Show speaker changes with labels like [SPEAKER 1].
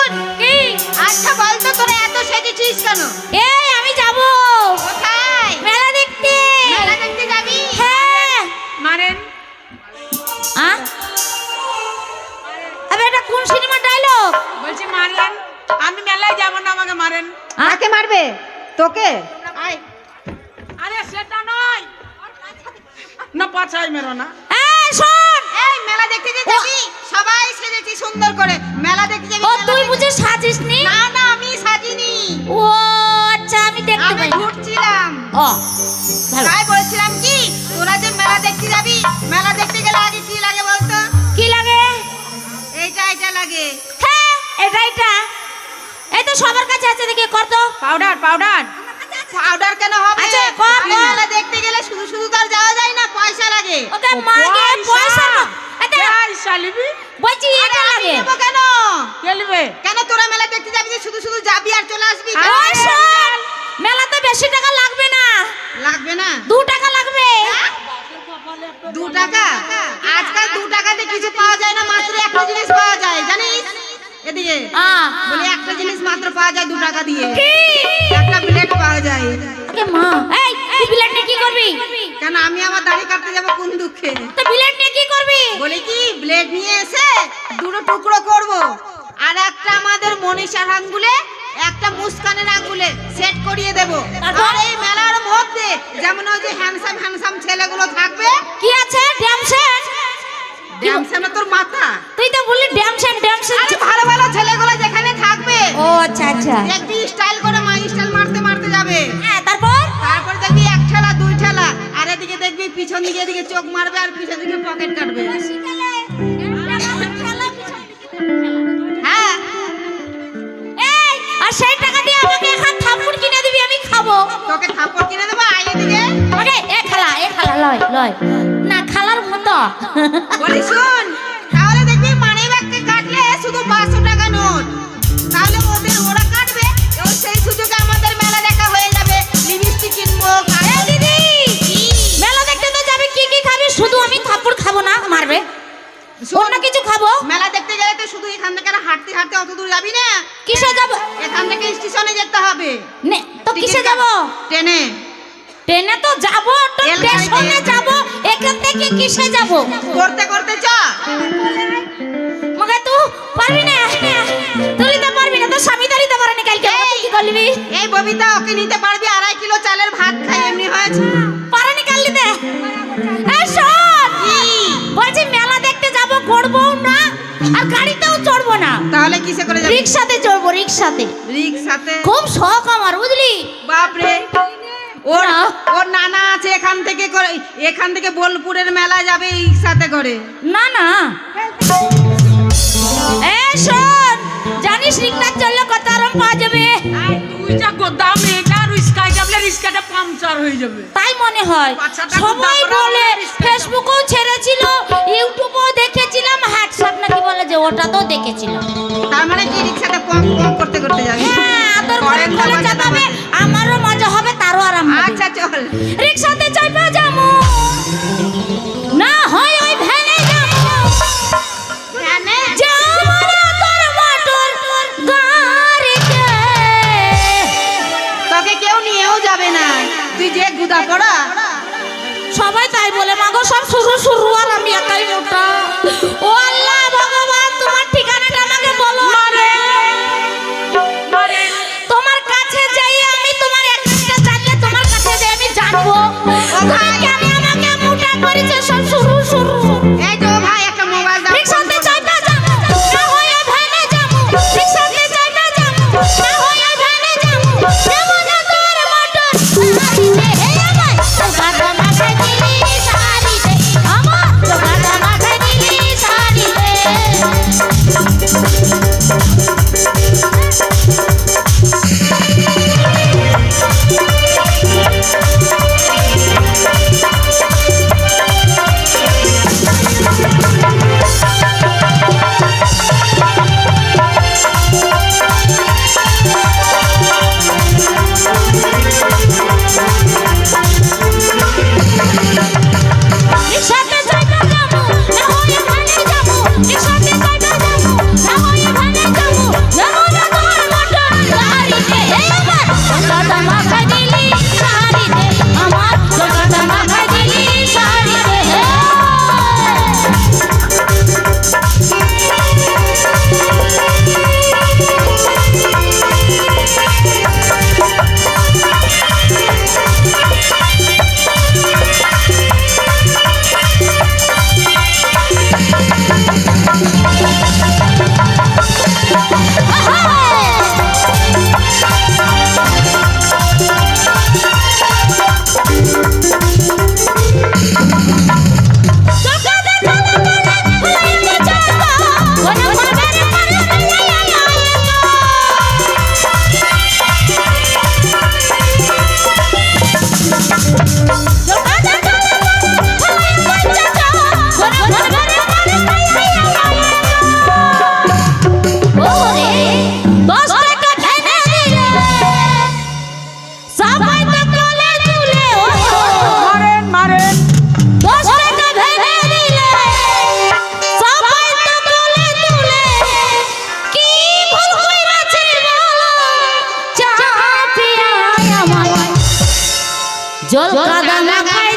[SPEAKER 1] শোন কি আচ্ছা বল তো তোরা এত সেজেছিস কেন?
[SPEAKER 2] এই আমি যাব
[SPEAKER 1] কোথায়?
[SPEAKER 2] মেলা দেখতে।
[SPEAKER 1] মেলা দেখতে যাবি?
[SPEAKER 2] হ্যাঁ
[SPEAKER 3] মারেন
[SPEAKER 2] আবে এটা কোন সিনেমা ডায়লগ?
[SPEAKER 3] বলছি মারেন, আমি মেলায় যাব না, আমাকে মারেন।
[SPEAKER 1] কাকে মারবে? তোকে? আয়
[SPEAKER 3] আরে সেটা নয়, না পাছাই মেরো না।
[SPEAKER 2] এই শোন,
[SPEAKER 1] এই মেলা দেখতে যে যাবি সবাই সেজেছি সুন্দর করে মেলা দেখতে যাবি।
[SPEAKER 2] ও
[SPEAKER 1] মেলা
[SPEAKER 2] তুই
[SPEAKER 1] দেখতে-
[SPEAKER 2] বুঝে সাজিসনি?
[SPEAKER 1] না না আমি সাজিনি,
[SPEAKER 2] ও আচ্ছা আমি দেখতে
[SPEAKER 1] আমি
[SPEAKER 2] পাই।
[SPEAKER 1] ঘুরছিলাম।
[SPEAKER 2] ও ভালো।
[SPEAKER 1] তাই বলছিলাম কি তোরা যে মেলা দেখতে যাবি, মেলা দেখতে গেলে আগে কি লাগে বলতো?
[SPEAKER 2] কি লাগে?
[SPEAKER 1] এইটা লাগে।
[SPEAKER 2] হ্যাঁ এটা এই তো সবার কাছে আছে, দেখি কর তো।
[SPEAKER 3] পাউডার পাউডার
[SPEAKER 1] পাউডার কেন হবে?
[SPEAKER 2] আচ্ছা, কর, কর।
[SPEAKER 1] মেলা দেখতে গেলে শুধু শুধু তো আর যাওয়া যায় না, পয়সা লাগে।
[SPEAKER 2] ওকে মাগে পয়সা না। আচ্ছা
[SPEAKER 3] এই শালিবি
[SPEAKER 2] বলছি এটা
[SPEAKER 1] আরে আমি
[SPEAKER 2] লাগে।
[SPEAKER 1] নেবো কেন?
[SPEAKER 3] গেলবে।
[SPEAKER 1] কেন তোরা মেলা দেখতে যাবি যে শুধু শুধু যাবি আর চলে আসবি?
[SPEAKER 2] ওই শোন, মেলাতে বেশি টাকা লাগবে না,
[SPEAKER 1] লাগবে না?
[SPEAKER 2] 2 টাকা লাগবে।
[SPEAKER 1] 2 টাকা? আজকাল 2 টাকাতে কিছু পাওয়া যায় না, মাত্র একটা জিনিস পাওয়া যায় জানিস? এদিকে বলি একটা জিনিস মাত্র পাওয়া যায় 2 টাকা দিয়ে।
[SPEAKER 2] কি?
[SPEAKER 1] একটা প্লেট পাওয়া যায়।
[SPEAKER 2] ওকে মা, এই তুই বিলেট নিয়ে কি করবি?
[SPEAKER 1] কেন আমি আমার দাড়ি কাটতে যাব কোন দুঃখে?
[SPEAKER 2] তো বিলেট নিয়ে কি করবি?
[SPEAKER 1] বলি কি ব্লেড নিয়ে এসে দুটো টুকরো করব, আর একটা আমাদের মনীষার আঙ্গুলে একটা মুস্কানের আঙ্গুলে সেট করিয়ে দেব। আর এই মেলার মধ্যে যেমন ওই যে হ্যান্ডসাম ছেলেগুলো থাকবে।
[SPEAKER 2] কি আছে? ড্যামসেন?
[SPEAKER 1] ড্যামসাম না তোর মাথা?
[SPEAKER 2] তুই তো বললি ড্যামসেন।
[SPEAKER 1] আরে ভালো ভালো ছেলেগুলো যেখানে থাকবে
[SPEAKER 2] ও আচ্ছা আচ্ছা।
[SPEAKER 1] একটু স্টাইল করে স্টাইল মারতে মারতে যাবে।
[SPEAKER 2] হ্যাঁ তারপর?
[SPEAKER 1] তারপর দেখবি 1 ঠেলা 2 ঠেলা, আর এদিকে দেখবি পিছন দিকে এদিকে চোখ মারবে আর পিছন দিকে পকেট কাটবে। হ্যাঁ
[SPEAKER 2] এই আর সেই টাকা দিয়ে আমাকে এখন থাপ্পড় কিনে দিবি, আমি খাবো।
[SPEAKER 1] তোকে থাপ্পড় কিনে দেবো, আয় এদিকে।
[SPEAKER 2] ওকে এ খালা লয় না খালার মতো।
[SPEAKER 1] বলি শুন, তাহলে দেখবি মানি ব্যাগকে কাটলে শুধু 500 টাকা নোট, তাহলে ওরা কাটবে, এবং সেই সুযোগে আমাদের মেলা দেখা হয়ে যাবে। লিপস্টিক কিনবো।
[SPEAKER 2] এই দিদি, মেলা দেখতে তো যাবে, কি কি খাবি? শুধু আমি থাপ্পড় খাবো না, মারবে। অন্য কিছু খাবো?
[SPEAKER 1] মেলা দেখতে গেলে তো শুধু এখান থেকে হাঁটতে হাঁটতে অত দূর যাবি না,
[SPEAKER 2] কিসে যাব?
[SPEAKER 1] এখান থেকে স্টেশনে যেতে হবে।
[SPEAKER 2] নে তো কিসে যাব?
[SPEAKER 1] ট্রেনে।
[SPEAKER 2] ট্রেনে তো যাব, তো
[SPEAKER 1] রেলগাড়িতে।
[SPEAKER 2] স্টেশনে যাব, এখান থেকে কিসে যাব?
[SPEAKER 1] করতে করতে চ।
[SPEAKER 2] মগে তুই পারবি না, তুই তো পারবি না, তো স্বামী দাঁড়িতে পারেনি কালকে, তুই কি করবি?
[SPEAKER 1] এই ববিতা ওকে নিতে পারবি? 2.5 কিলো চালের ভাত খাই এমনি হয়েছে।
[SPEAKER 2] পারেনি কালিতে। এই শোন,
[SPEAKER 1] কি?
[SPEAKER 2] বলছি মেলা দেখতে যাব, ঘুরবো না আর গাড়িতেও চড়বো না,
[SPEAKER 1] তাহলে কিসে করে যাবি?
[SPEAKER 2] রিকশাতে চড়বো, রিকশাতে।
[SPEAKER 1] রিকশাতে?
[SPEAKER 2] খুব শখ আমার, বুঝলি?
[SPEAKER 1] বাপরে, ওর
[SPEAKER 2] না।
[SPEAKER 1] ওর নানা আছে এখান থেকে করে, এখান থেকে বোলপুরের মেলা যাবে রিকশাতে করে।
[SPEAKER 2] না না এই শোন, জানিস রিকশা চললে কত আরাম পাওয়া যাবে?
[SPEAKER 3] তুই যা গোদাম এটা রিস্কায় যাবলে রিস্কাটা পাংচার হয়ে যাবে।
[SPEAKER 2] তাই মনে হয়।
[SPEAKER 3] বাচ্চাটা
[SPEAKER 2] সবাই
[SPEAKER 3] গোদাম
[SPEAKER 2] বলে,
[SPEAKER 3] করে রিকশা
[SPEAKER 2] ফেসবুকেও ছেড়েছিল, ইউটিউবেও দেখেছিলাম, হোয়াটসঅ্যাপ নাকি বলে যে ওটাতেও দেখেছিলাম।
[SPEAKER 1] তার মানে কি রিকশাতে পম পম করতে করতে যাবি?
[SPEAKER 2] হ্যাঁ, তোর ঘরে
[SPEAKER 1] করেন না,
[SPEAKER 2] খোলা
[SPEAKER 1] বাজে
[SPEAKER 2] যাবে,
[SPEAKER 1] না।
[SPEAKER 2] আমারও মজা হবে, তারও আরাম হবে।
[SPEAKER 1] আচ্ছা চল।
[SPEAKER 2] রিকশাতে চাইবা যাবো না হয় ওই ভ্যানে যাবো,
[SPEAKER 1] ভ্যানে?
[SPEAKER 2] যাবো না তোর মোটর গাড়িতে।
[SPEAKER 1] তোকে কেউ নিয়েও যাবে না, তুই যে গুদা পড়া।
[SPEAKER 2] সবাই তাই বলে, মাগো সব শুরু আর আমি একাই মোটা। ও আল্লাহ ভগবান, তোমার ঠিকানাটা আমাকে বলো। তোমার কাছে যাই আমি, তোমার অ্যাড্রেসটা জানলে তোমার কাছে যাই আমি জানবো তুমি কেন আমাকে মোটা করেছো। সব শুরু
[SPEAKER 1] এই তো ভাই একটা মোবাইল দাও।
[SPEAKER 2] রিকশাতে চাইবা যাবো না হয় ভ্যানে যাবো, রিকশাতে চাইবা যাবো না হয় ভ্যানে যাবো, যাবো না তোর মোটর গাড়িতে। হে আমায় তো গাধা মাথায় দিলি শাড়িতে, আমার তো গাধা মাথায় দিলি শাড়িতে। রিকশাতে চাইবা যাবো না হয় ভ্যানে যাবো, রিকশাতে চাইবা যাবো না হয় ভ্যানে যাবো, যাবো জল কাদা মাখায়